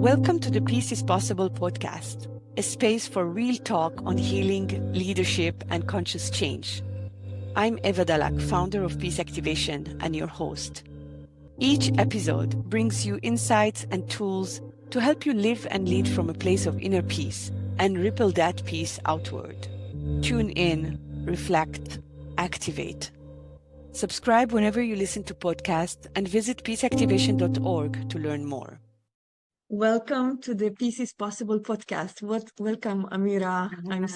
Welcome to the Peace is Possible podcast, a space for real talk on healing, leadership, and conscious change. I'm Eva Dalak, founder of Peace Activation and your host. Each episode brings you insights and tools to help you live and lead from a place of inner peace and ripple that peace outward. Tune in, reflect, activate. Subscribe whenever you listen to podcasts and visit peaceactivation.org to learn more. Welcome to the Peace is Possible podcast. Welcome, Amira. I'm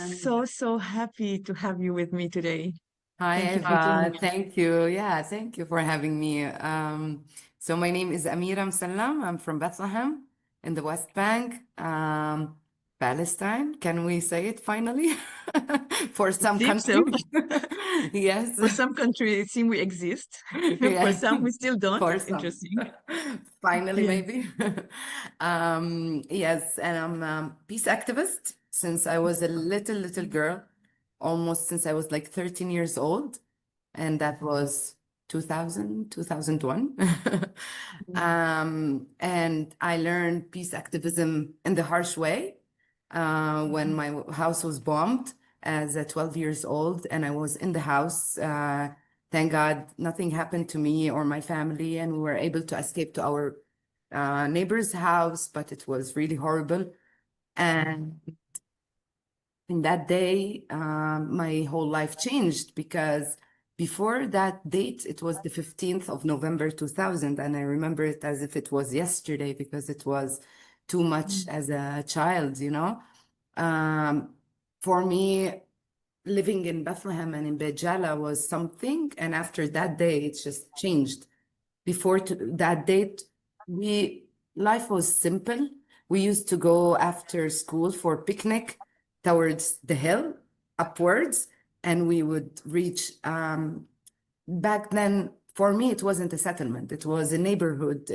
so happy to have you with me today. Hi, Thank you for Eva. joining me. Thank you. Yeah, thank you for having me. So my name is Amira Musallam. I'm from Bethlehem in the West Bank, Palestine. Can we say it finally? For some Seems so. countries. Yes. For some countries, it seems we exist. For Yeah. some, we still don't. For It's some. interesting. Finally, Yeah. maybe. Yes, and I'm a peace activist since I was a little girl, almost since I was like 13 years old. And that was 2000, 2001. And I learned peace activism in the harsh way when my house was bombed as a 12 years old, and I was in the house. Thank God nothing happened to me or my family, and we were able to escape to our neighbor's house, but it was really horrible. And in that day, my whole life changed because before that date, it was the 15th of November 2000, and I remember it as if it was yesterday because it was too much as a child, you know. For me, living in Bethlehem and in Beit Jala was something, and after that day, it just changed. Before that date, life was simple. We used to go after school for picnic towards the hill, upwards, and we would reach. Back then, for me, it wasn't a settlement. It was a neighborhood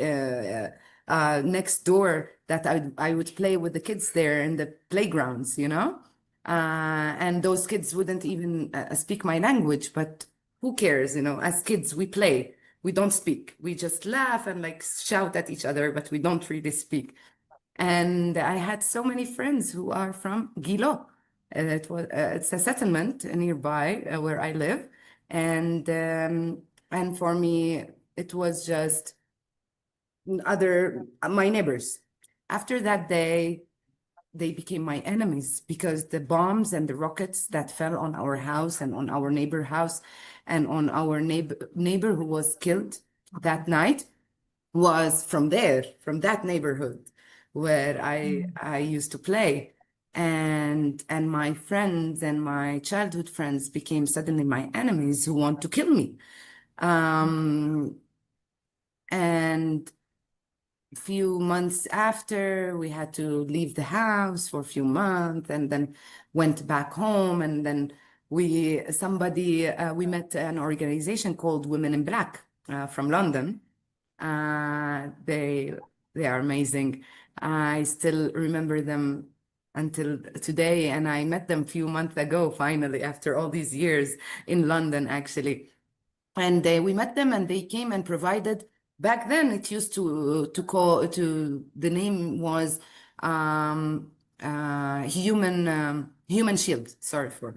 next door that I would play with the kids there in the playgrounds, you know? And those kids wouldn't even speak my language, but who cares, you know? As kids, we play. We don't speak. We just laugh and like shout at each other, but we don't really speak. And I had so many friends who are from Gilo. It's a settlement nearby where I live, and for me it was just my neighbors. After that day, they became my enemies because the bombs and the rockets that fell on our house and on our neighbor house and on our neighbor who was killed that night was from that neighborhood where I used to play. And my friends and my childhood friends became suddenly my enemies who want to kill me. And a few months after, we had to leave the house for a few months and then went back home. And then we met an organization called Women in Black from London. They are amazing. I still remember them until today, and I met them a few months ago, finally, after all these years in London, actually. And we met them, and they came and provided. Back then, it used to the name was human shield. Sorry for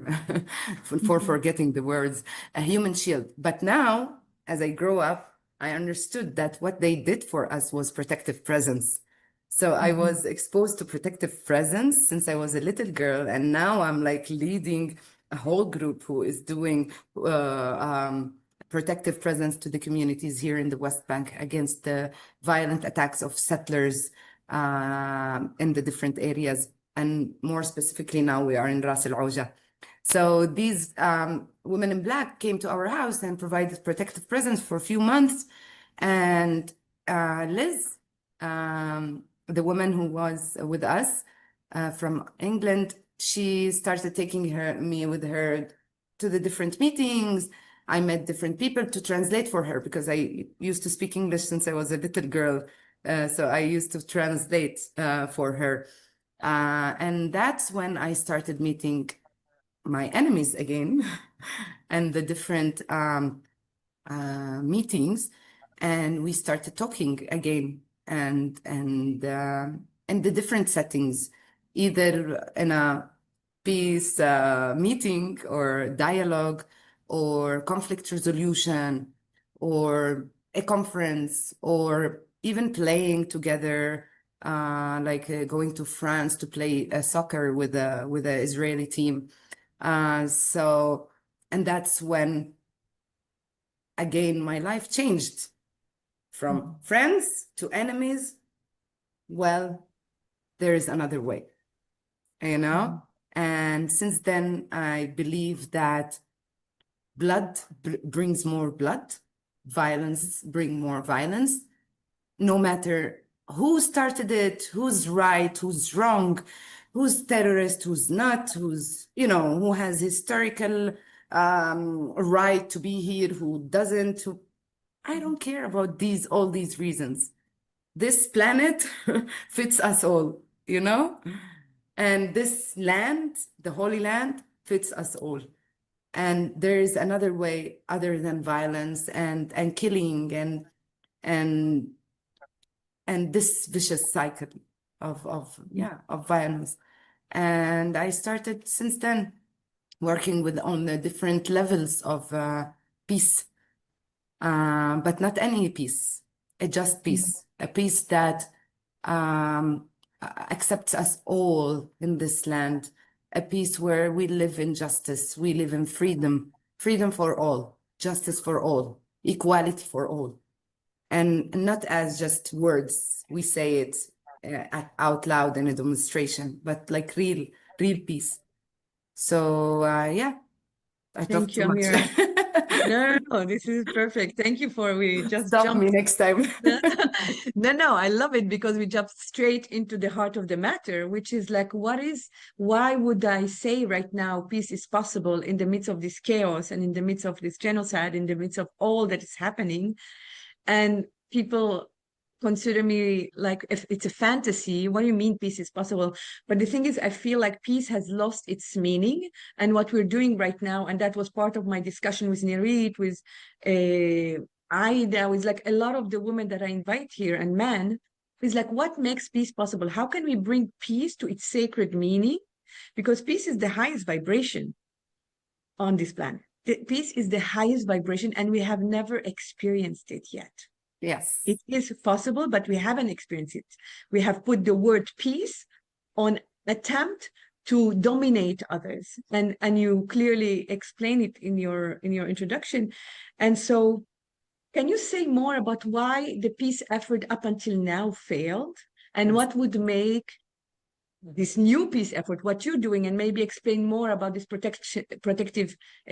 for forgetting the words. A human shield. But now, as I grow up, I understood that what they did for us was protective presence. So I was exposed to protective presence since I was a little girl, and now I'm like leading a whole group who is doing protective presence to the communities here in the West Bank against the violent attacks of settlers in the different areas. And more specifically, now we are in Ras Al Auja. So these women in black came to our house and provided protective presence for a few months. And Liz, the woman who was with us from England, she started taking me with her to the different meetings. I met different people to translate for her because I used to speak English since I was a little girl. So I used to translate for her. And that's when I started meeting my enemies again and the different meetings. And we started talking again. And in the different settings, either in a peace meeting or dialogue or conflict resolution or a conference or even playing together, going to France to play soccer with the Israeli team. And that's when, again, my life changed from friends to enemies. Well, there is another way, you know? And since then, I believe that blood brings more blood, violence brings more violence, no matter who started it, who's right, who's wrong, who's terrorist, who's not, who has historical right to be here, who doesn't. I don't care about all these reasons. This planet fits us all, and this land, the Holy Land, fits us all. And there is another way other than violence and killing and this vicious cycle of violence. And I started since then working on the different levels of peace, but not any peace, a just peace, a peace that accepts us all in this land, a peace where we live in justice, we live in freedom, freedom for all, justice for all, equality for all. And not as just words, we say it out loud in a demonstration, but like real peace. So I Thank talked you, too much. Amira. No, this is perfect. Thank you we just Stop jumped. me next time. No, I love it because we jumped straight into the heart of the matter, which is like, why would I say right now peace is possible in the midst of this chaos and in the midst of this genocide, in the midst of all that is happening? And people consider me like, if it's a fantasy, what do you mean peace is possible? But the thing is, I feel like peace has lost its meaning, and what we're doing right now, and that was part of my discussion with Nirit, with Aida, with like a lot of the women that I invite here, and men, is like, what makes peace possible? How can we bring peace to its sacred meaning? Because peace is the highest vibration on this planet. Peace is the highest vibration, and we have never experienced it yet. Yes. It is possible, but we haven't experienced it. We have put the word peace on attempt to dominate others. And you clearly explain it in your introduction. And so can you say more about why the peace effort up until now failed? And what would make this new peace effort, what you're doing, and maybe explain more about this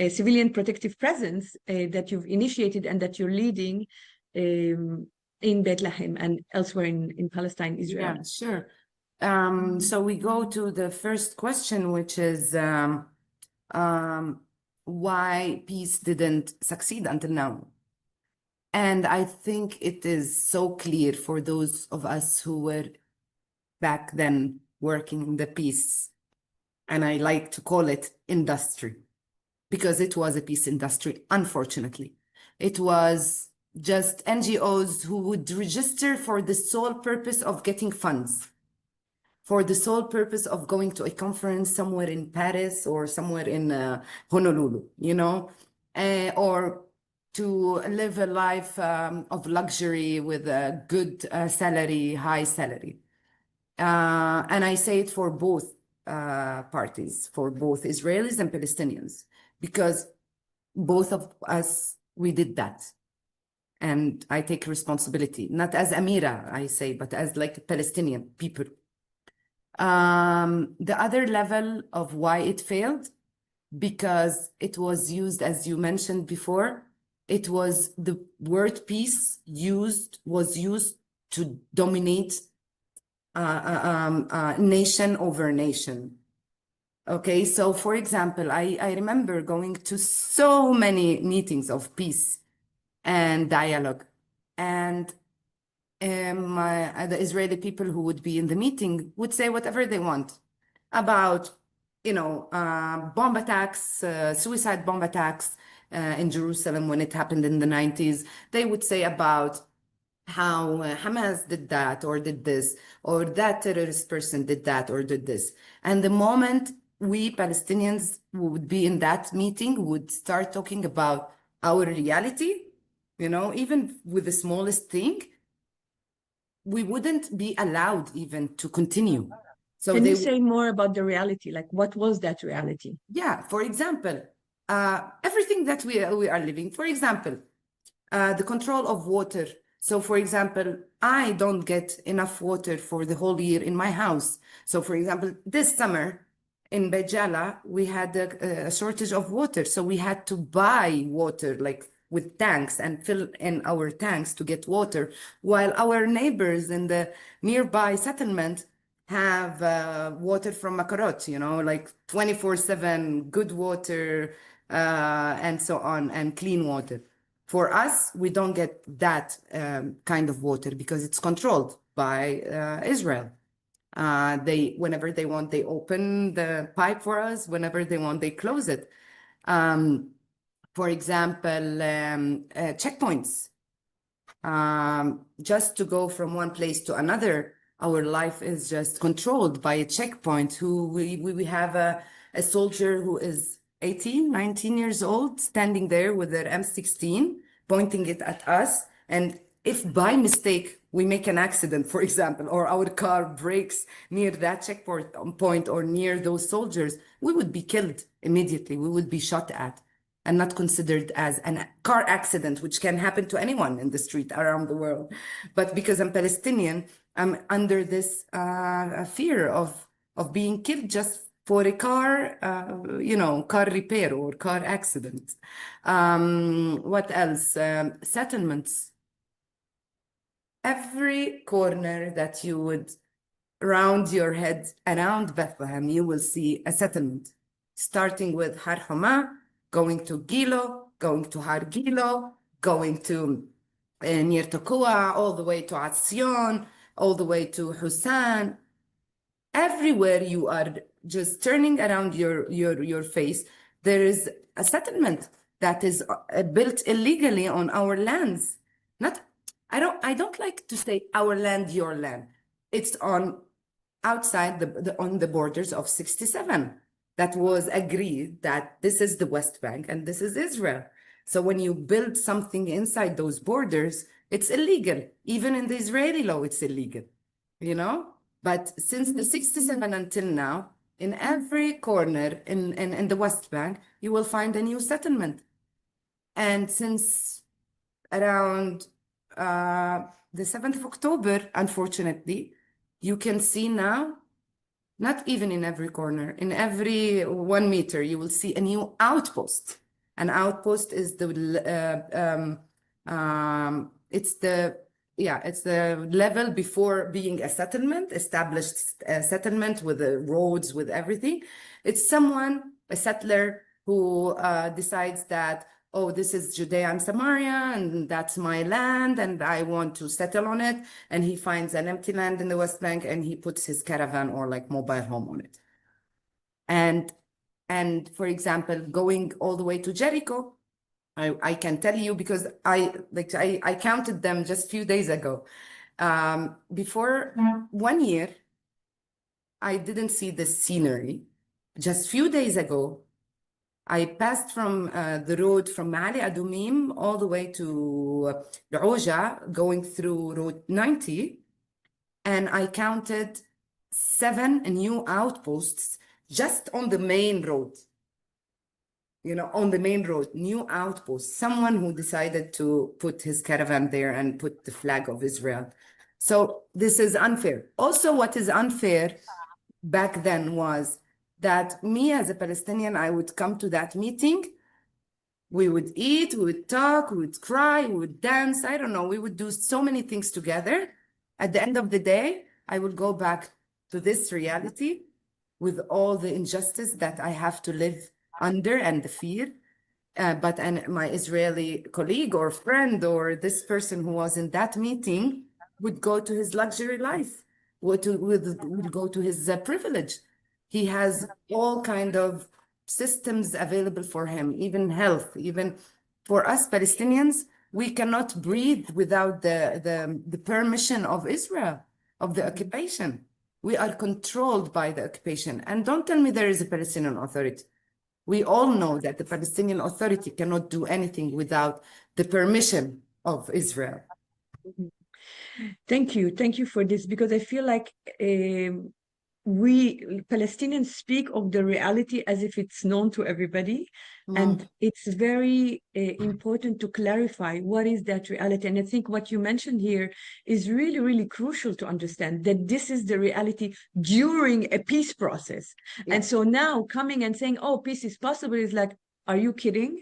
civilian protective presence that you've initiated and that you're leading in Bethlehem and elsewhere in Palestine, Israel. Yeah, sure. So we go to the first question, which is why peace didn't succeed until now. And I think it is so clear for those of us who were back then working in the peace, and I like to call it industry, because it was a peace industry, unfortunately. It was just NGOs who would register for the sole purpose of getting funds, for the sole purpose of going to a conference somewhere in Paris or somewhere in Honolulu, or to live a life of luxury with a good salary, high salary. And I say it for both parties, for both Israelis and Palestinians, because both of us, we did that. And I take responsibility, not as Amira, I say, but as like Palestinian people. The other level of why it failed, because it was used, as you mentioned before, it was the word peace was used to dominate nation over nation. Okay, so for example, I remember going to so many meetings of peace and dialogue, and the Israeli people who would be in the meeting would say whatever they want about, bomb attacks, suicide bomb attacks in Jerusalem when it happened in the 90s. They would say about how Hamas did that or did this, or that terrorist person did that or did this. And the moment we Palestinians would be in that meeting, would start talking about our reality, even with the smallest thing, we wouldn't be allowed even to continue. So Can they you say more about the reality? Like, what was that reality? Yeah, for example, everything that we are living, for example, the control of water. So, for example, I don't get enough water for the whole year in my house. So, for example, this summer in Bejala, we had a shortage of water. So we had to buy water, like with tanks, and fill in our tanks to get water, while our neighbors in the nearby settlement have water from Makarot, like 24/7 good water, and so on, and clean water. For us, we don't get that kind of water because it's controlled by Israel. Whenever they want, they open the pipe for us. Whenever they want, they close it. For example, checkpoints. Just to go from one place to another, our life is just controlled by a checkpoint. We have a soldier who is 18, 19 years old, standing there with their M16, pointing it at us. And if by mistake we make an accident, for example, or our car breaks near that checkpoint or near those soldiers, we would be killed immediately. We would be shot at and not considered as a car accident, which can happen to anyone in the street around the world. But because I'm Palestinian, I'm under this fear of being killed just for a car, car repair or car accident. What else? Settlements. Every corner that you would round your head around Bethlehem, you will see a settlement, starting with Har Homa, going to Gilo, going to Har Gilo, going to near Tekoa, all the way to Atzion, all the way to Hussan. Everywhere you are just turning around your face, there is a settlement that is built illegally on our lands. I don't like to say our land, your land. It's on outside on the borders of 67. That was agreed that this is the West Bank and this is Israel. So when you build something inside those borders, it's illegal. Even in the Israeli law, it's illegal, But since the 67 until now, in every corner in the West Bank, you will find a new settlement. And since around the 7th of October, unfortunately, you can see now, not even in every corner, in every 1 meter, you will see a new outpost. An outpost is it's the level before being a settlement, established settlement with the roads, with everything. It's a settler who decides that, oh, this is Judea and Samaria, and that's my land, and I want to settle on it. And he finds an empty land in the West Bank, and he puts his caravan or like mobile home on it. And for example, going all the way to Jericho, I can tell you because I counted them just a few days ago. Before 1 year, I didn't see the scenery. Just a few days ago, I passed from the road from Mali Adumim all the way to Oja, going through Road 90, and I counted 7 new outposts just on the main road. On the main road, new outposts, someone who decided to put his caravan there and put the flag of Israel. So this is unfair. Also, what is unfair back then was that me as a Palestinian, I would come to that meeting, we would eat, we would talk, we would cry, we would dance, I don't know, we would do so many things together. At the end of the day, I would go back to this reality with all the injustice that I have to live under and the fear. But my Israeli colleague or friend or this person who was in that meeting would go to his luxury life, would go to his privilege. He has all kind of systems available for him, even health. Even for us Palestinians, we cannot breathe without the permission of Israel, of the occupation. We are controlled by the occupation. And don't tell me there is a Palestinian Authority. We all know that the Palestinian Authority cannot do anything without the permission of Israel. Thank you. Thank you for this, because I feel like we Palestinians speak of the reality as if it's known to everybody. And it's very important to clarify what is that reality. And I think what you mentioned here is really, really crucial to understand, that this is the reality during a peace process. Yeah. And so now coming and saying, oh, peace is possible, is like, are you kidding?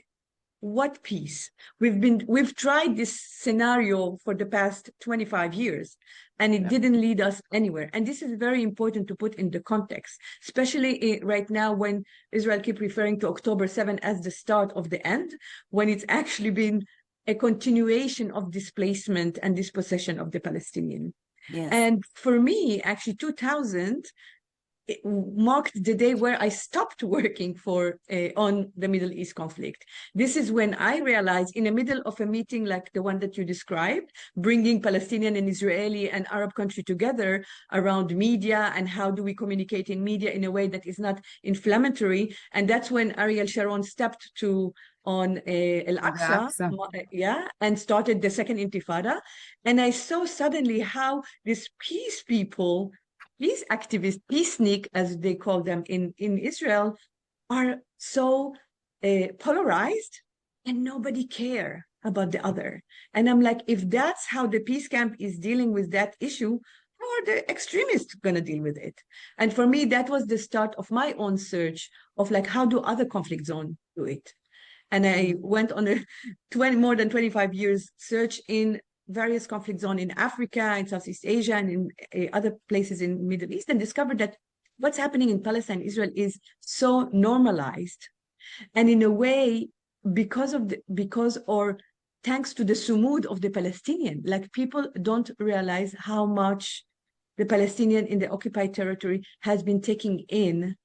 What peace? We've tried this scenario for the past 25 years, and it didn't lead us anywhere. And this is very important to put in the context, especially right now when Israel keep referring to October 7 as the start of the end, when it's actually been a continuation of displacement and dispossession of the Palestinian. Yes. And for me, actually, 2000 it marked the day where I stopped working on the Middle East conflict. This is when I realized, in the middle of a meeting like the one that you described, bringing Palestinian and Israeli and Arab country together around media and how do we communicate in media in a way that is not inflammatory. And that's when Ariel Sharon stepped on Al-Aqsa, and started the second Intifada. And I saw suddenly how these peace people, these activists, peacenik, as they call them in Israel, are so polarized, and nobody care about the other. And I'm like, if that's how the peace camp is dealing with that issue, how are the extremists going to deal with it? And for me, that was the start of my own search of like, how do other conflict zones do it? And I went on a more than 25 years search in various conflict zones in Africa, in Southeast Asia, and in other places in Middle East, and discovered that what's happening in Palestine, Israel, is so normalized. And in a way, because or thanks to the sumud of the Palestinian, like people don't realize how much the Palestinian in the occupied territory has been taking in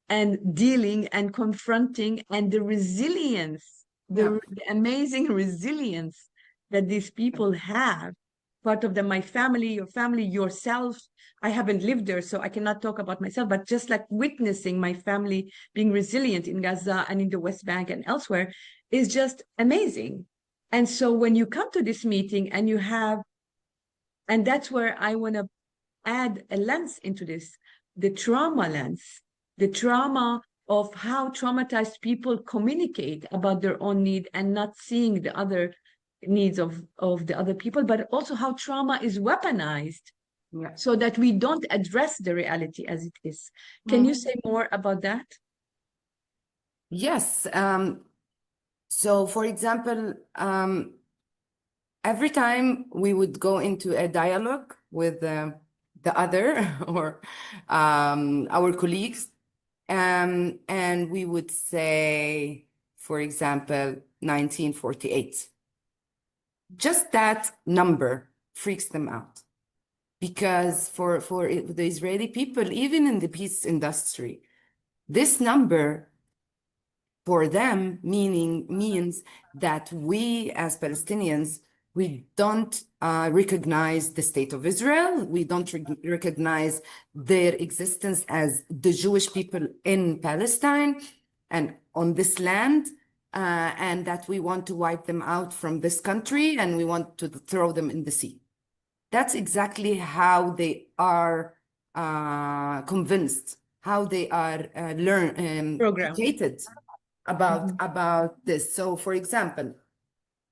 and dealing and confronting, and the resilience, the amazing resilience that these people have. Part of them, my family, your family, yourself. I haven't lived there, so I cannot talk about myself, but just like witnessing my family being resilient in Gaza and in the West Bank and elsewhere is just amazing. And so when you come to this meeting and you have, and that's where I want to add a lens into this, the trauma lens, the trauma of how traumatized people communicate about their own need and not seeing the other needs of the other people, but also how trauma is weaponized so that we don't address the reality as it is. Can you say more about that? Yes. So, for example, every time we would go into a dialogue with the other or our colleagues, and we would say, for example, 1948. Just that number freaks them out, because for the Israeli people, even in the peace industry, this number for them means that we as Palestinians, we don't recognize the state of Israel. We don't recognize their existence as the Jewish people in Palestine and on this land. And that we want to wipe them out from this country and we want to throw them in the sea. That's exactly how they are convinced, how they are educated about this. So, for example,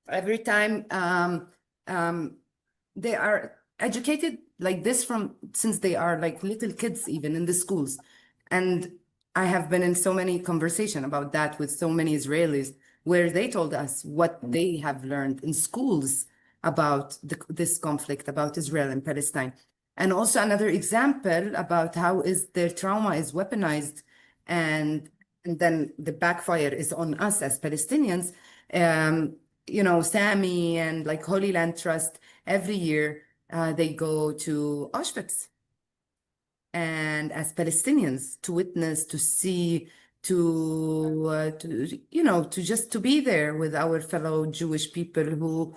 every time they are educated like this since they are like little kids, even in the schools. And I have been in so many conversations about that with so many Israelis, where they told us what they have learned in schools about this conflict, about Israel and Palestine. And also another example about how their trauma is weaponized, and then the backfire is on us as Palestinians. Sami and like Holy Land Trust, every year they go to Auschwitz. And as Palestinians, to witness, to see, to just to be there with our fellow Jewish people who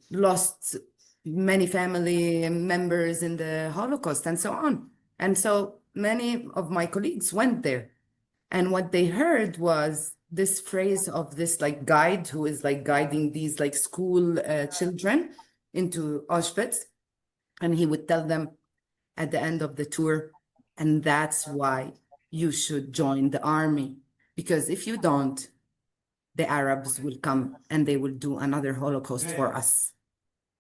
lost many family members in the Holocaust and so on. And so many of my colleagues went there. And what they heard was this phrase of this like guide who is like guiding these like school children into Auschwitz. And he would tell them at the end of the tour, and that's why you should join the army. Because if you don't, the Arabs will come and they will do another Holocaust for us.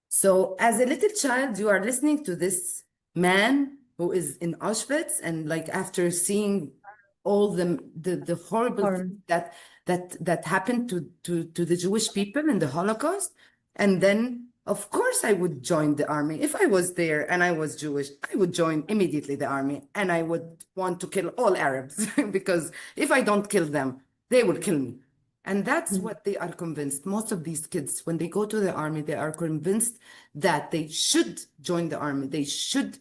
So as a little child, you are listening to this man who is in Auschwitz, and like after seeing all the horrible things that happened to the Jewish people in the Holocaust, and then of course I would join the army. If I was there and I was Jewish, I would join immediately the army, and I would want to kill all Arabs because if I don't kill them, they will kill me. And that's what they are convinced. Most of these kids, when they go to the army, they are convinced that they should join the army. They should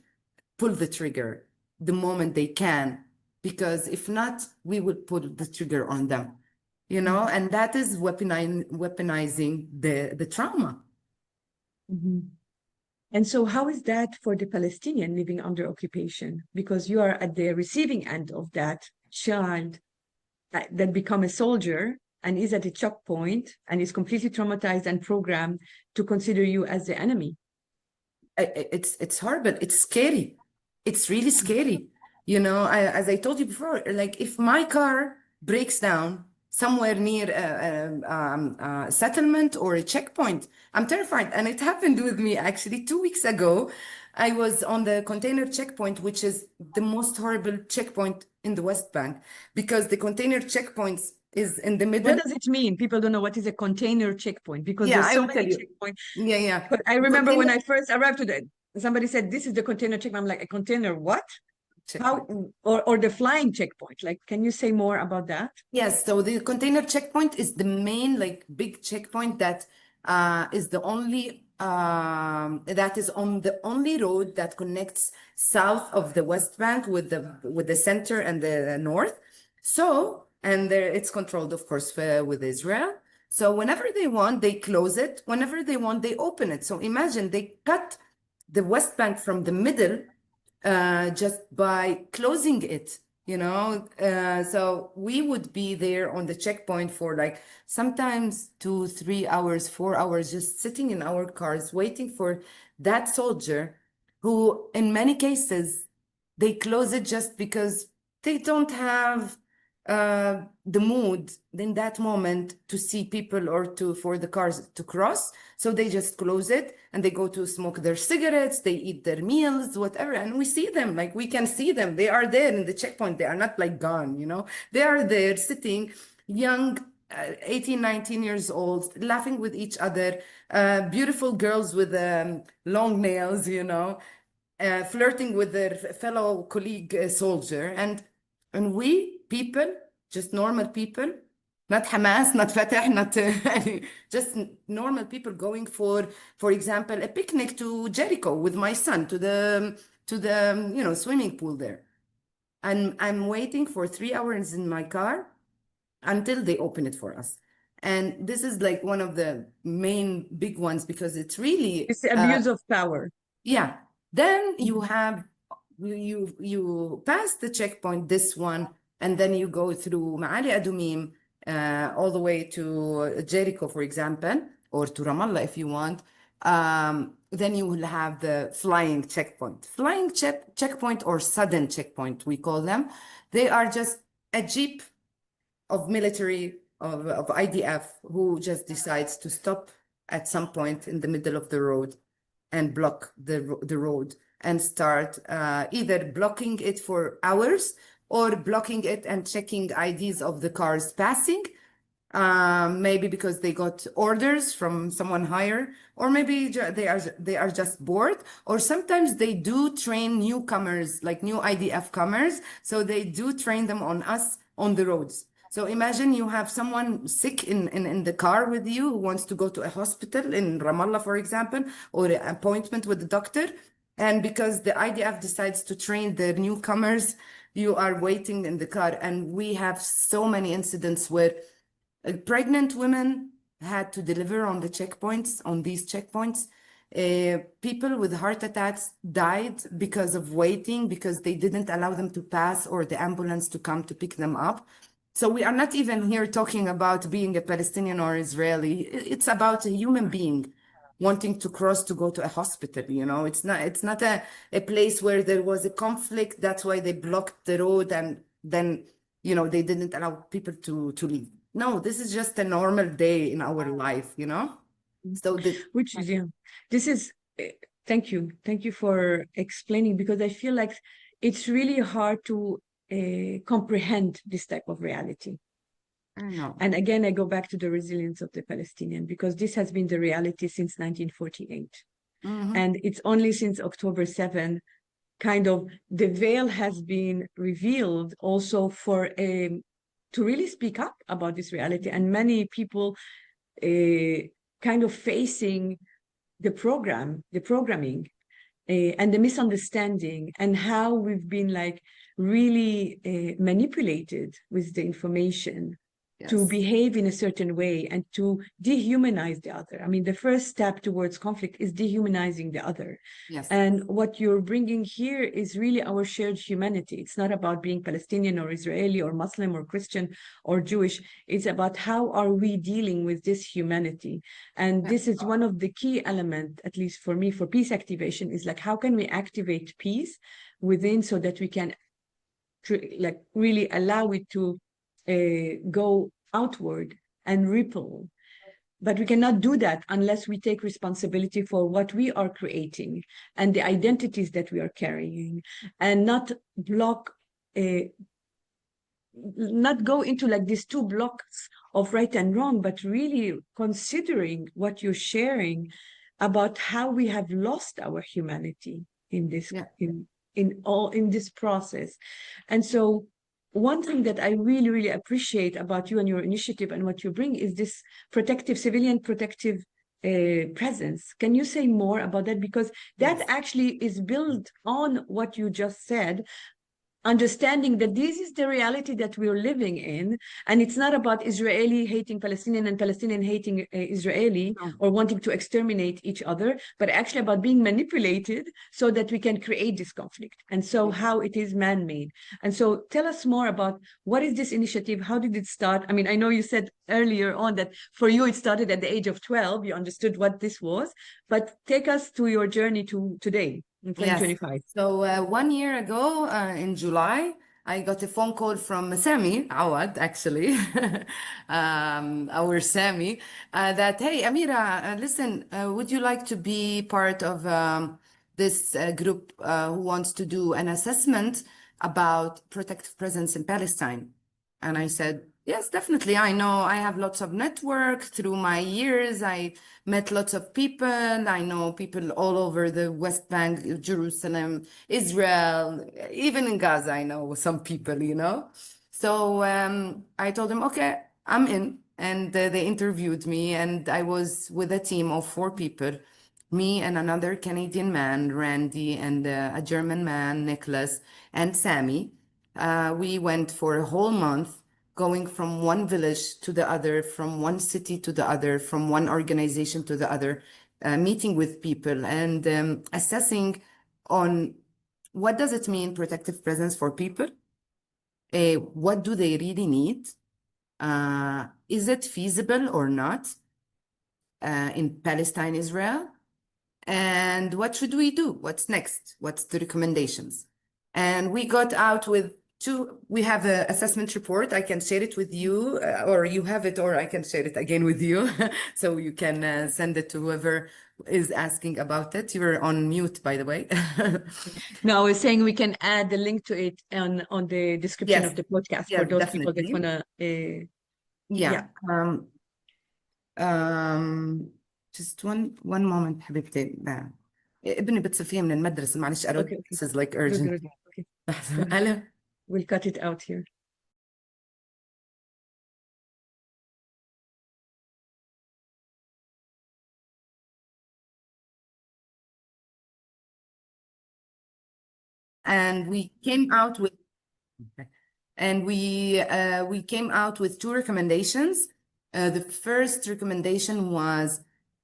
pull the trigger the moment they can, because if not, we would pull the trigger on them, and that is weaponizing the trauma. Mm-hmm. And so how is that for the Palestinian living under occupation? Because you are at the receiving end of that child that become a soldier and is at a checkpoint and is completely traumatized and programmed to consider you as the enemy. It's horrible. It's scary. It's really scary. As I told you before, like if my car breaks down somewhere near a settlement or a checkpoint, I'm terrified. And it happened with me actually 2 weeks ago. I was on the container checkpoint, which is the most horrible checkpoint in the West Bank, because the container checkpoints is in the middle. What does it mean? People don't know what is a container checkpoint, because Yeah, there's I so will tell many you. checkpoints. Yeah. But I remember when I first arrived to that, somebody said, this is the container checkpoint. I'm like, a container what? Checkpoint. How, or the flying checkpoint. Like, can you say more about that? Yes, so the container checkpoint is the main like big checkpoint that is the only that is on the only road that connects south of the West Bank with the center and the north. So, and there it's controlled, of course, with Israel. So whenever they want, they close it. Whenever they want, they open it. So imagine they cut the West Bank from the middle just by closing it. So we would be there on the checkpoint for like sometimes 2, 3 hours, 4 hours, just sitting in our cars waiting for that soldier who, in many cases, they close it just because they don't have the mood in that moment to see people or for the cars to cross. So they just close it and they go to smoke their cigarettes, they eat their meals, whatever. And we see them, like we can see them. They are there in the checkpoint. They are not like gone, They are there sitting, young, 18, 19 years old, laughing with each other, beautiful girls with long nails, flirting with their fellow colleague soldier. And we people, just normal people, not Hamas, not Fatah, not just normal people going for example, a picnic to Jericho with my son to the swimming pool there. And I'm waiting for 3 hours in my car until they open it for us. And this is like one of the main big ones because it's really it's the abuse of power. Yeah. Then you have you pass the checkpoint, this one, and then you go through Ma'ali Adumim all the way to Jericho, for example, or to Ramallah if you want. Then you will have the flying checkpoint. Flying checkpoint or sudden checkpoint, we call them. They are just a jeep of military, of IDF, who just decides to stop at some point in the middle of the road and block the road and start either blocking it for hours or blocking it and checking IDs of the cars passing, maybe because they got orders from someone higher, or maybe they are just bored, or sometimes they do train newcomers, like new IDF comers, so they do train them on us on the roads. So imagine you have someone sick in the car with you who wants to go to a hospital in Ramallah, for example, or an appointment with the doctor. And because the IDF decides to train the newcomers, you are waiting in the car. And we have so many incidents where pregnant women had to deliver on the checkpoints, on these checkpoints. People with heart attacks died because of waiting, because they didn't allow them to pass or the ambulance to come to pick them up. So we are not even here talking about being a Palestinian or Israeli. It's about a human being wanting to cross to go to a hospital. It's not a place where there was a conflict. That's why they blocked the road and then, they didn't allow people to leave. No, this is just a normal day in our life. So Which is, yeah, this is, thank you. Thank you for explaining, because I feel like it's really hard to comprehend this type of reality. I know. And again, I go back to the resilience of the Palestinian, because this has been the reality since 1948. And it's only since October 7, kind of the veil has been revealed also for to really speak up about this reality. And many people kind of facing the programming, and the misunderstanding, and how we've been like really manipulated with the information to Yes. behave in a certain way and to dehumanize the other. I mean, the first step towards conflict is dehumanizing the other. Yes. And what you're bringing here is really our shared humanity. It's not about being Palestinian or Israeli or Muslim or Christian or Jewish. It's about how are we dealing with this humanity. And this is one of the key elements, at least for me, for peace activation, is like, how can we activate peace within so that we can like really allow it to go outward and ripple. But we cannot do that unless we take responsibility for what we are creating and the identities that we are carrying, and not go into like these two blocks of right and wrong, but really considering what you're sharing about how we have lost our humanity in this in this process. And so one thing that I really, really appreciate about you and your initiative and what you bring is this civilian protective presence. Can you say more about that? Because that actually is built on what you just said, understanding that this is the reality that we're living in, and it's not about Israeli hating Palestinian and Palestinian hating Israeli or wanting to exterminate each other, but actually about being manipulated so that we can create this conflict, and so how it is man-made. And so tell us more about what is this initiative, how did it start? I mean, I know you said earlier on that for you it started at the age of 12, you understood what this was, but take us to your journey to today. In 2025. Yes. So 1 year ago, in July, I got a phone call from Sami Awad, actually, our Sami, that, hey, Amira, listen, would you like to be part of this group who wants to do an assessment about protective presence in Palestine? And I said, yes, definitely. I know I have lots of network through my years. I met lots of people. I know people all over the West Bank, Jerusalem, Israel, even in Gaza, I know some people. So I told them, okay, I'm in. And they interviewed me, and I was with a team of 4 people, me and another Canadian man, Randy, and a German man, Nicholas, and Sammy. We went for a whole month, going from one village to the other, from one city to the other, from one organization to the other, meeting with people and assessing on what does it mean protective presence for people? What do they really need? Is it feasible or not in Palestine, Israel? And what should we do? What's next? What's the recommendations? And we got out with we have an assessment report. I can share it with you, or you have it, or I can share it again with you. So you can send it to whoever is asking about it. You're on mute, by the way. No, I was saying we can add the link to it on the description of the podcast for those people that definitely. wanna Yeah. Just one moment حبيبتي. ابني بتصل من المدرسة، معلش أرد. Okay. This is like Good, urgent. good. Okay. Hello. We'll cut it out here. And we came out with we came out with two recommendations. The first recommendation was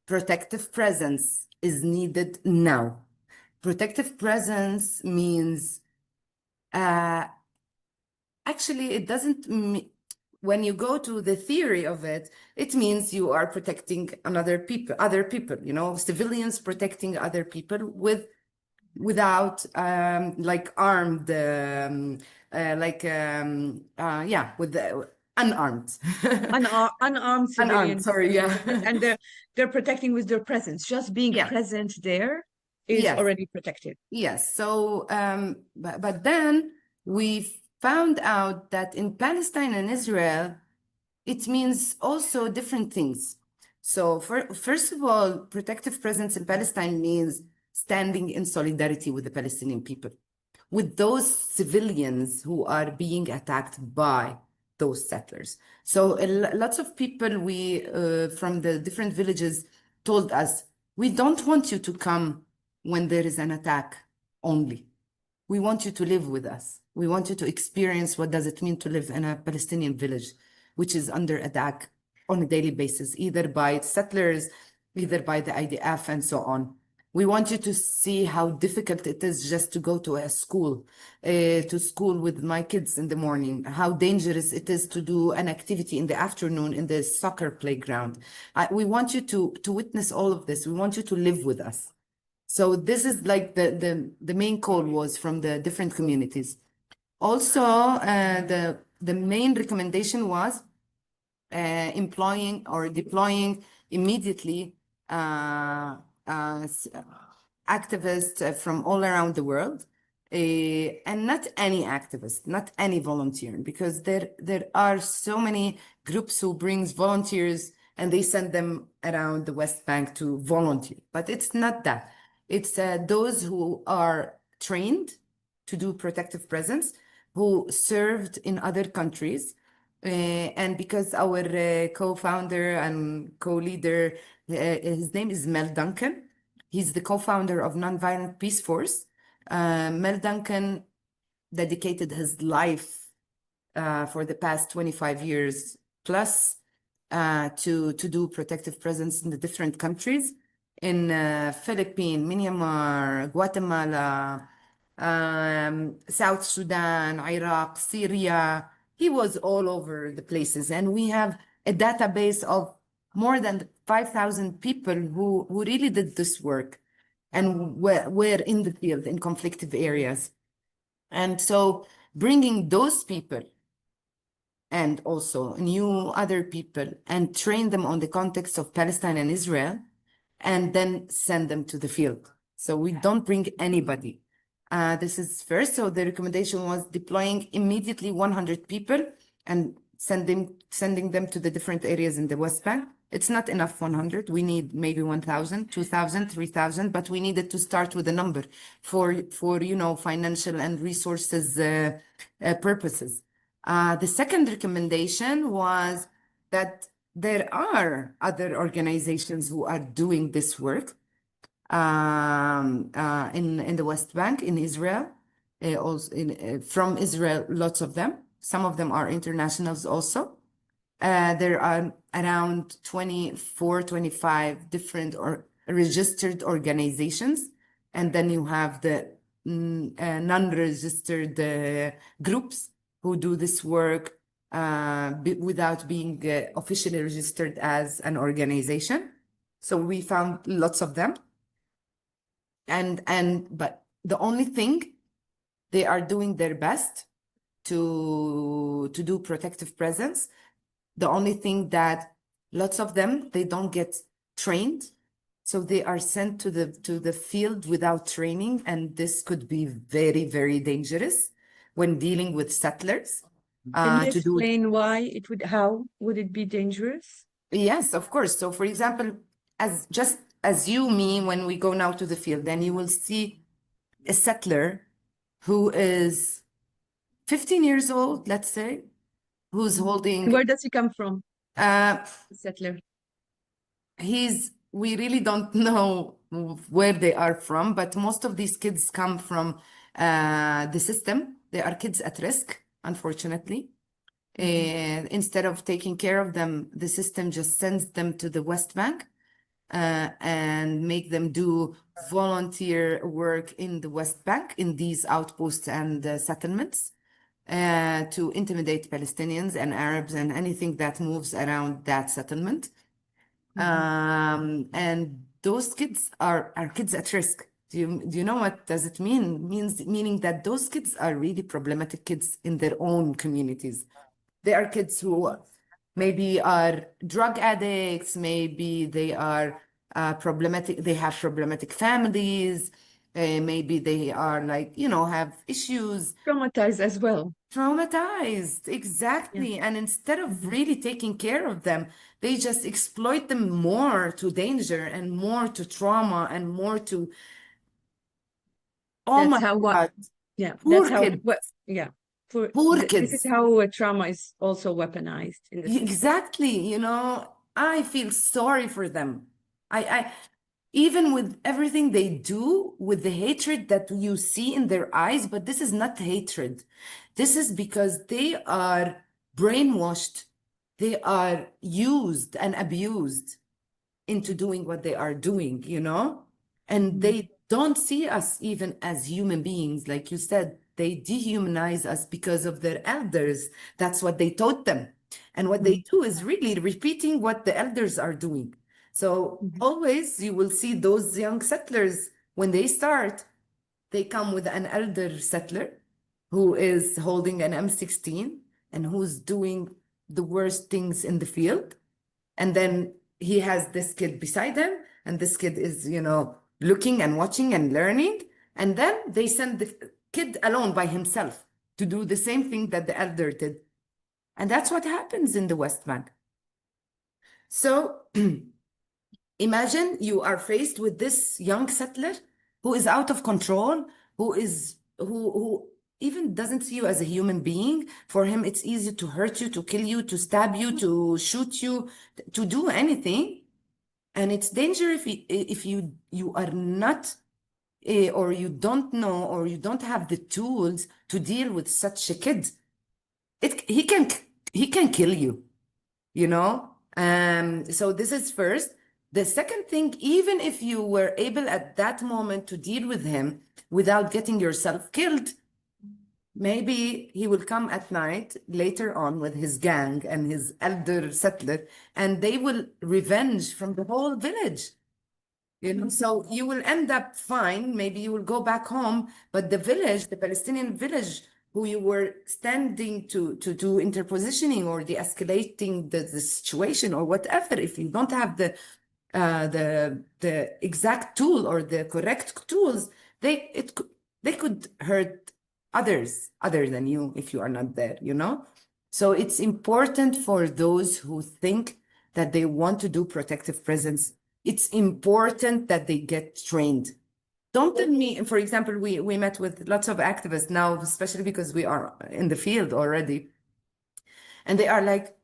protective presence is needed now. Protective presence means actually it doesn't mean, when you go to the theory of it, it means you are protecting other people, you know, civilians protecting other people without like armed with the unarmed Unarmed unarmed, civilians, sorry, yeah. and they're protecting with their presence. Just being Yeah. present there is Yes. already protected. Yes. So but then we found out that in Palestine and Israel it means also different things. So first of all, protective presence in Palestine means standing in solidarity with the Palestinian people, with those civilians who are being attacked by those settlers. So lots of people from the different villages told us, we don't want you to come when there is an attack only. We want you to live with us. We want you to experience what does it mean to live in a Palestinian village, which is under attack on a daily basis, either by settlers, either by the IDF, and so on. We want you to see how difficult it is just to go to a school, to school with my kids in the morning, how dangerous it is to do an activity in the afternoon in the soccer playground. We want you to witness all of this. We want you to live with us. So this is like the main call was from the different communities. Also, the main recommendation was employing or deploying immediately activists from all around the world, and not any activist, not any volunteer, because there are so many groups who brings volunteers and they send them around the West Bank to volunteer. But it's not that. It's those who are trained to do protective presence, who served in other countries. And because our co-founder and co-leader, his name is Mel Duncan. He's the co-founder of Nonviolent Peace Force. Mel Duncan dedicated his life for the past 25 years plus to do protective presence in the different countries, in Philippines, Myanmar, Guatemala, South Sudan, Iraq, Syria. He was all over the places. And we have a database of more than 5,000 people who really did this work and were in the field in conflictive areas. And so bringing those people and also new other people and train them on the context of Palestine and Israel, and then send them to the field. So we don't bring anybody. This is first. So the recommendation was deploying immediately 100 people and sending them to the different areas in the West Bank. It's not enough 100. We need maybe 1,000, 2,000, 3,000, but we needed to start with a number for financial and resources purposes. The second recommendation was that there are other organizations who are doing this work in the West Bank, in Israel, also from Israel, lots of them. Some of them are internationals also. There are around 24, 25 different registered organizations. And then you have the non-registered groups who do this work without being officially registered as an organization. So we found lots of them. But the only thing, they are doing their best to do protective presence. The only thing that lots of them, they don't get trained. So they are sent to the field without training. And this could be very, very dangerous when dealing with settlers. Can you explain why how would it be dangerous? Yes, of course. So for example, as you, me, when we go now to the field, then you will see a settler who is 15 years old, let's say, who's holding. Where does he come from? Settler. We really don't know where they are from, but most of these kids come from the system. They are kids at risk, unfortunately. And instead of taking care of them, the system just sends them to the West Bank and make them do volunteer work in the West Bank, in these outposts and settlements, to intimidate Palestinians and Arabs and anything that moves around that settlement. And those kids are kids at risk. Do you know what does it mean? Meaning that those kids are really problematic kids in their own communities. They are kids who maybe are drug addicts, maybe they are problematic, they have problematic families, maybe they are like, have issues. Traumatized as well. Traumatized, exactly. And instead of really taking care of them, they just exploit them more to danger and more to trauma and more to, oh my God, poor kids. Poor This is kids. how trauma is also weaponized in the system. Exactly, I feel sorry for them. I even with everything they do, with the hatred that you see in their eyes, but this is not hatred. This is because they are brainwashed. They are used and abused into doing what they are doing, and they don't see us even as human beings. Like you said, they dehumanize us because of their elders. That's what they taught them. And what they do is really repeating what the elders are doing. So always you will see those young settlers, when they start, they come with an elder settler who is holding an M16 and who's doing the worst things in the field. And then he has this kid beside him, and this kid is, looking and watching and learning. And then they send the kid alone by himself to do the same thing that the elder did. And that's what happens in the West Bank. So imagine you are faced with this young settler who is out of control, who even doesn't see you as a human being. For him, it's easy to hurt you, to kill you, to stab you, to shoot you, to do anything. And it's dangerous if you are not, or you don't know, or you don't have the tools to deal with such a kid. He can kill you, So this is first. The second thing, even if you were able at that moment to deal with him without getting yourself killed, maybe he will come at night later on with his gang and his elder settler, and they will revenge from the whole village. So you will end up fine. Maybe you will go back home, but the village, the Palestinian village, who you were standing to do interpositioning or de-escalating the situation or whatever, if you don't have the exact tool or the correct tools, they could hurt others other than you if you are not there, So it's important for those who think that they want to do protective presence. It's important that they get trained. Don't tell me, for example, we met with lots of activists now, especially because we are in the field already. And they are like,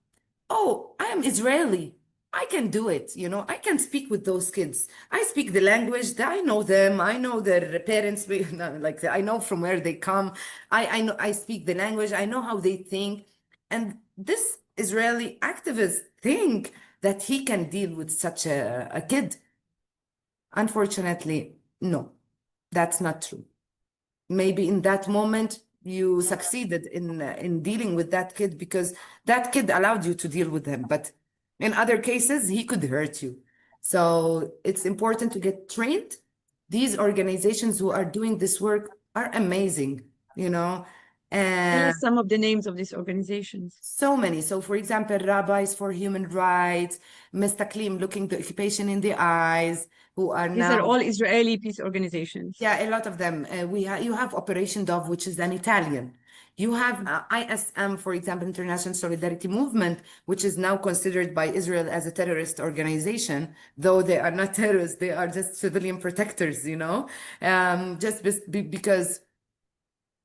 oh, I am Israeli. I can do it. I can speak with those kids. I speak the language. I know them. I know their parents. Like, I know from where they come. I know, I speak the language. I know how they think. And this Israeli activist think that he can deal with such a kid. Unfortunately, no, that's not true. Maybe in that moment you succeeded in dealing with that kid because that kid allowed you to deal with him. But in other cases, he could hurt you. So it's important to get trained. These organizations who are doing this work are amazing, Tell us some of the names of these organizations. So many. So, for example, Rabbis for Human Rights, Mistaklim, looking the occupation in the eyes, who are These are all Israeli peace organizations. Yeah, a lot of them. You have Operation Dove, which is an Italian. You have ISM, for example, International Solidarity Movement, which is now considered by Israel as a terrorist organization, though they are not terrorists, they are just civilian protectors, just because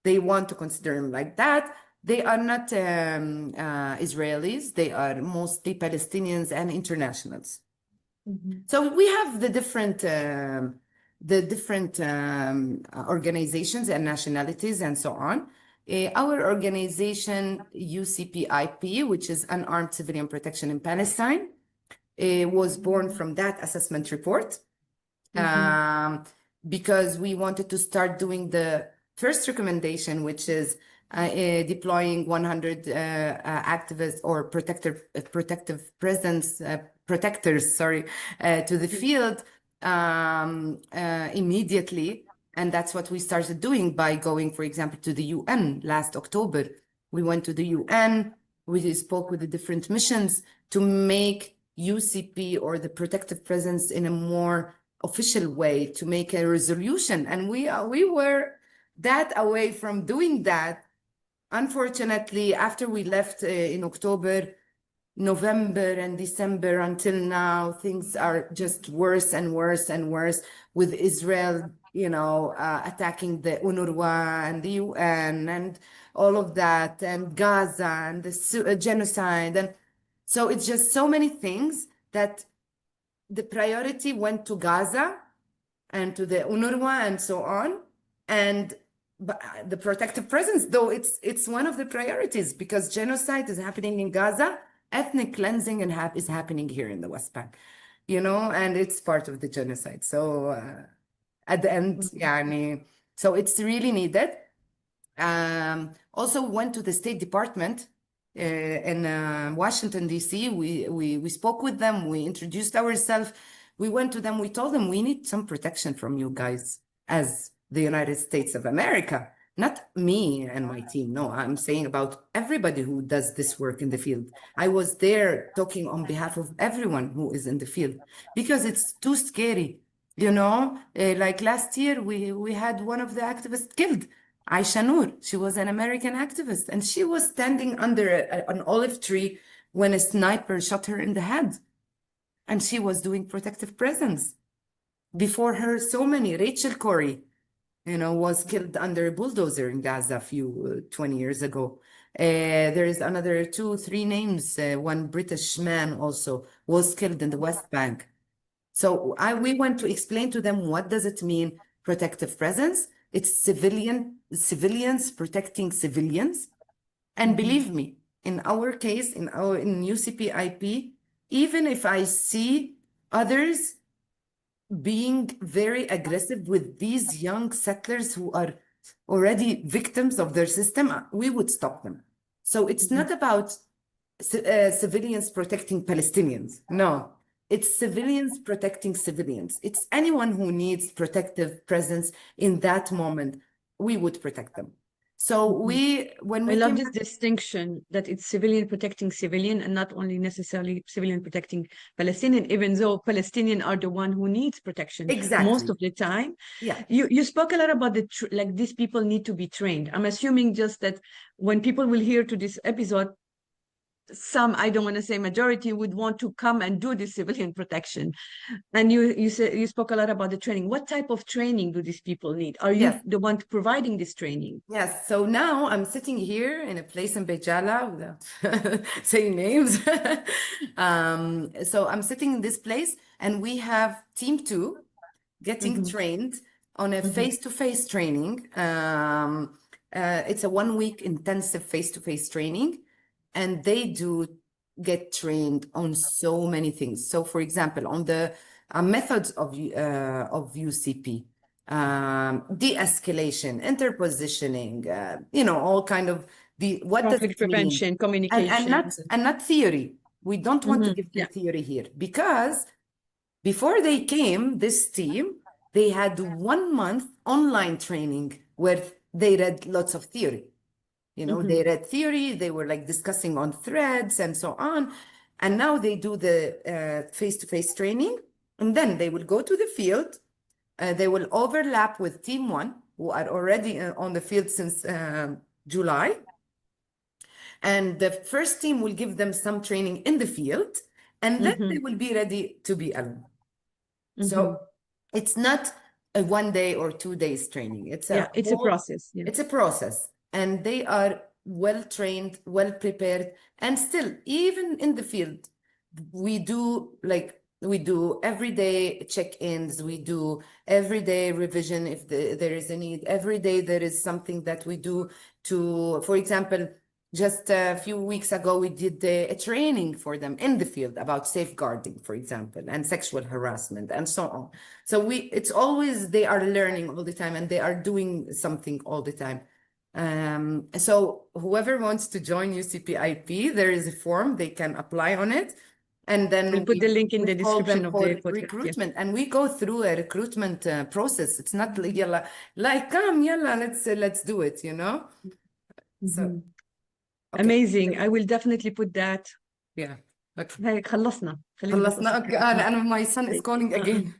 they want to consider them like that. They are not Israelis, they are mostly Palestinians and internationals. So we have the different the different organizations and nationalities and so on. Our organization, UCPiP, which is Unarmed Civilian Protection in Palestine, was born from that assessment report. Because we wanted to start doing the first recommendation, which is deploying 100 activists or protective presence protectors, to the field immediately. And that's what we started doing by going, for example, to the UN last October. We went to the UN, we spoke with the different missions to make UCP or the protective presence in a more official way, to make a resolution. And we were that away from doing that. Unfortunately, after we left in October, November and December until now, things are just worse and worse and worse, with Israel, attacking the UNRWA and the UN and all of that, and Gaza and the genocide. And so it's just so many things that the priority went to Gaza and to the UNRWA and so on. And the protective presence, though it's one of the priorities, because genocide is happening in Gaza, ethnic cleansing is happening here in the West Bank, and it's part of the genocide. So at the end, so it's really needed. Also went to the State Department in Washington, D.C. We spoke with them. We introduced ourselves. We went to them. We told them we need some protection from you guys as the United States of America. Not me and my team. No, I'm saying about everybody who does this work in the field. I was there talking on behalf of everyone who is in the field, because it's too scary. Like last year, we had one of the activists killed. Aisha Noor, she was an American activist, and she was standing under an olive tree when a sniper shot her in the head. And she was doing protective presence. Before her, so many. Rachel Corrie, was killed under a bulldozer in Gaza a few 20 years ago. There is another 2-3 names. One British man also was killed in the West Bank. So we went to explain to them, what does it mean, protective presence? It's civilians protecting civilians. And believe me, in our case, in UCPiP, even if I see others being very aggressive with these young settlers who are already victims of their system, we would stop them. So it's not about civilians protecting Palestinians. No, it's civilians protecting civilians. It's anyone who needs protective presence in that moment, we would protect them. So I love this distinction that it's civilian protecting civilian and not only necessarily civilian protecting Palestinian, even though Palestinian are the one who needs protection most of the time. Yeah. You spoke a lot about like these people need to be trained. I'm assuming just that when people will hear to this episode, some, I don't want to say majority, would want to come and do this civilian protection. And you spoke a lot about the training. What type of training do these people need? Are you the one providing this training? Yes. So now I'm sitting here in a place in Beit Jala without saying names. So I'm sitting in this place, and we have team 2 getting trained on a face-to-face training. It's a 1-week intensive face-to-face training. And they do get trained on so many things. So, for example, on the methods of UCP, de-escalation, interpositioning, all kind of conflict prevention, communication, and not theory. We don't want to give the theory here, because before they came, this team, they had 1 month online training where they read lots of theory. They read theory, they were like discussing on threads and so on. And now they do the face-to-face training, and then they will go to the field. They will overlap with team 1, who are already on the field since July. And the first team will give them some training in the field, and then they will be ready to be alone. So it's not a 1 day or 2 days training. It's a process. Yeah. It's a process. And they are well trained, well prepared. And still, even in the field, we do like We do everyday check-ins. We do everyday revision if there is a need. Every day there is something that we do to, for example, just a few weeks ago, we did a training for them in the field about safeguarding, for example, and sexual harassment and so on. So it's always, they are learning all the time and they are doing something all the time. So whoever wants to join UCPiP, there is a form, they can apply on it. And then We'll put the link in the call description them of for the podcast. recruitment, and we go through a recruitment process. It's not like yalla, like come yalla, let's do it, you know. So okay. Amazing. I will definitely put that. Yeah. Okay. هيك خلصنا. خلينا بس خلصنا. Okay. أنا my son is calling again.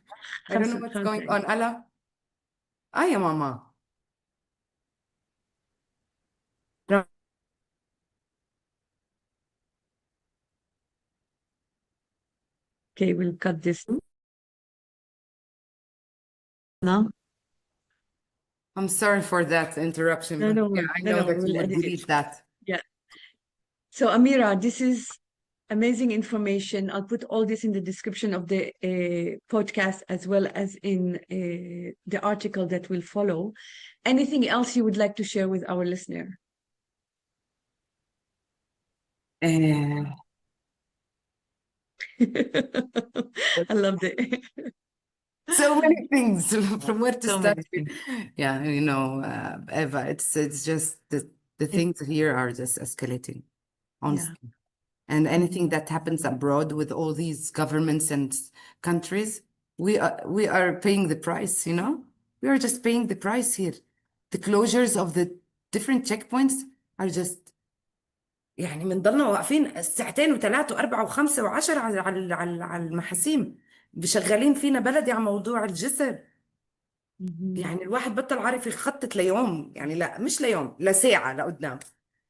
I don't know what's going on. ألا يا ماما. Okay, we'll cut this. No? I'm sorry for that interruption. No, Yeah, I know that you will delete that. Yeah. So Amira, this is amazing information. I'll put all this in the description of the podcast as well as in the article that will follow. Anything else you would like to share with our listener? I loved it. So many things from where to So start many with. Yeah, you know, Eva, it's just the things here are just escalating, honestly. Yeah. And anything that happens abroad with all these governments and countries, we are paying the price, you know? We are just paying the price here. The closures of the different checkpoints are just يعني بنضلنا واقفين ساعتين وثلاث واربعه وخمسه وعشره على المحاسيم شغالين فينا بلدي على موضوع الجسر. يعني الواحد بطل عارف يخطط ليوم، يعني لا مش ليوم، لساعة لقدام.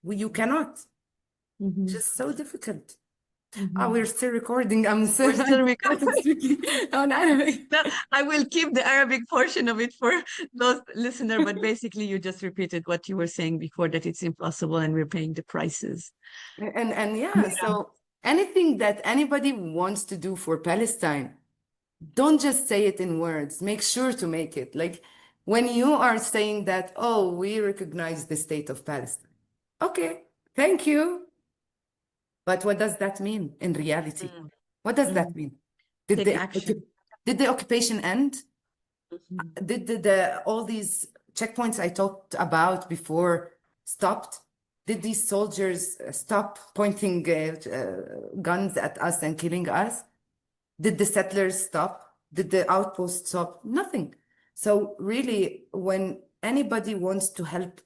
You cannot. Just so difficult. We're still recording. We're still recording. On Arabic. No, I will keep the Arabic portion of it for those listeners, but basically you just repeated what you were saying before, that it's impossible and we're paying the prices. And yeah, so anything that anybody wants to do for Palestine, don't just say it in words. Make sure to make it. Like when you are saying that, oh, we recognize the state of Palestine. Okay, thank you. But what does that mean in reality? What does that mean? Did the occupation end? Did all these checkpoints I talked about before stopped? Did these soldiers stop pointing guns at us and killing us? Did the settlers stop? Did the outposts stop? Nothing. So really, when anybody wants to help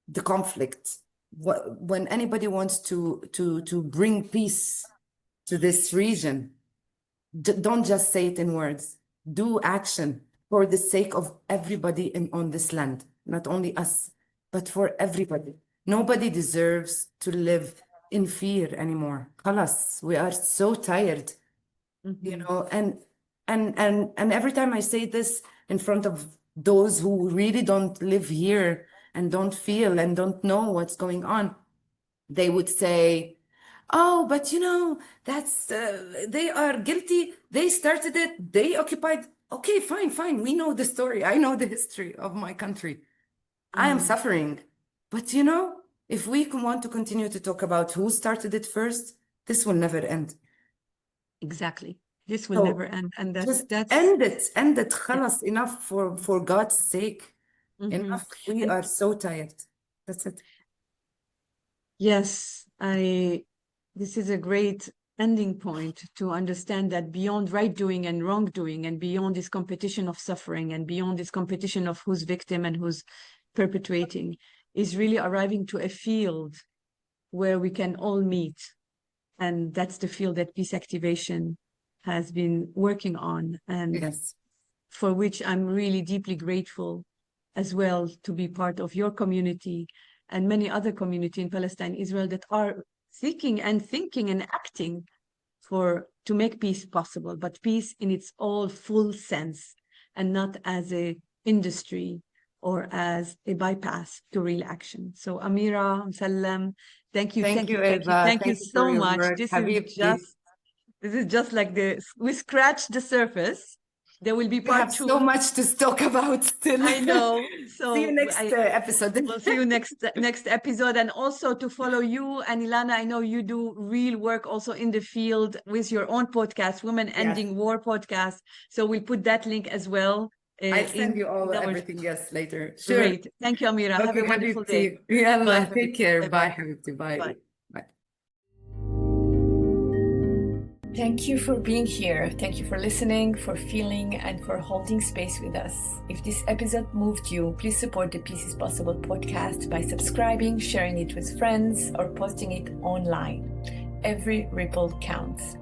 the conflict, when anybody wants to bring peace to this region, don't just say it in words. Do action for the sake of everybody on this land, not only us, but for everybody. Nobody deserves to live in fear anymore. Khalas, we are so tired, you know, and every time I say this in front of those who really don't live here and don't feel and don't know what's going on, they would say, oh, but you know, that's they are guilty. They started it. They occupied. Okay, fine. We know the story. I know the history of my country. I am suffering. But you know, if we want to continue to talk about who started it first, this will never end. Exactly. This will never end. And that's end it. Khalas, enough for God's sake. Enough. We are so tired. That's it. Yes, this is a great ending point to understand that beyond right doing and wrongdoing, and beyond this competition of suffering, and beyond this competition of who's victim and who's perpetrating, is really arriving to a field where we can all meet. And that's the field that Peace Activation has been working on, and for which I'm really deeply grateful as well to be part of your community and many other communities in Palestine, Israel, that are seeking and thinking and acting to make peace possible, but peace in its all full sense, and not as a industry or as a bypass to real action. So Amira Musallam, thank you, Eva. thank you so much. This is just This is just like we scratched the surface. There will be We part have two. so much to talk about still. I know. So See you next episode. We'll see you next episode, and also to follow you and Ilana. I know you do real work also in the field with your own podcast, Women Ending War podcast. So we'll put that link as well. I'll send you everything later. Sure. Great. Thank you, Amira. Okay, have a wonderful day. Yalla, Bye. take care. Bye. Bye, Habibti. Bye. Bye. Bye. Thank you for being here. Thank you for listening, for feeling, and for holding space with us. If this episode moved you, please support the Peace is Possible podcast by subscribing, sharing it with friends, or posting it online. Every ripple counts.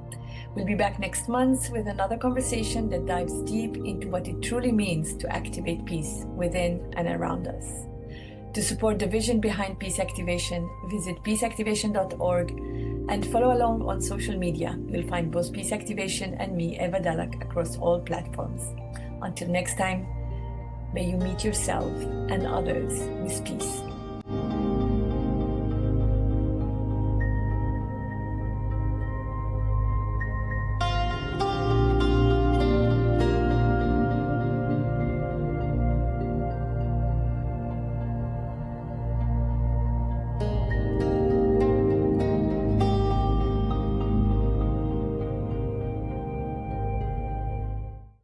We'll be back next month with another conversation that dives deep into what it truly means to activate peace within and around us. To support the vision behind Peace Activation, visit peaceactivation.org and follow along on social media. You'll find both Peace Activation and me, Eva Dalak, across all platforms. Until next time, may you meet yourself and others with peace.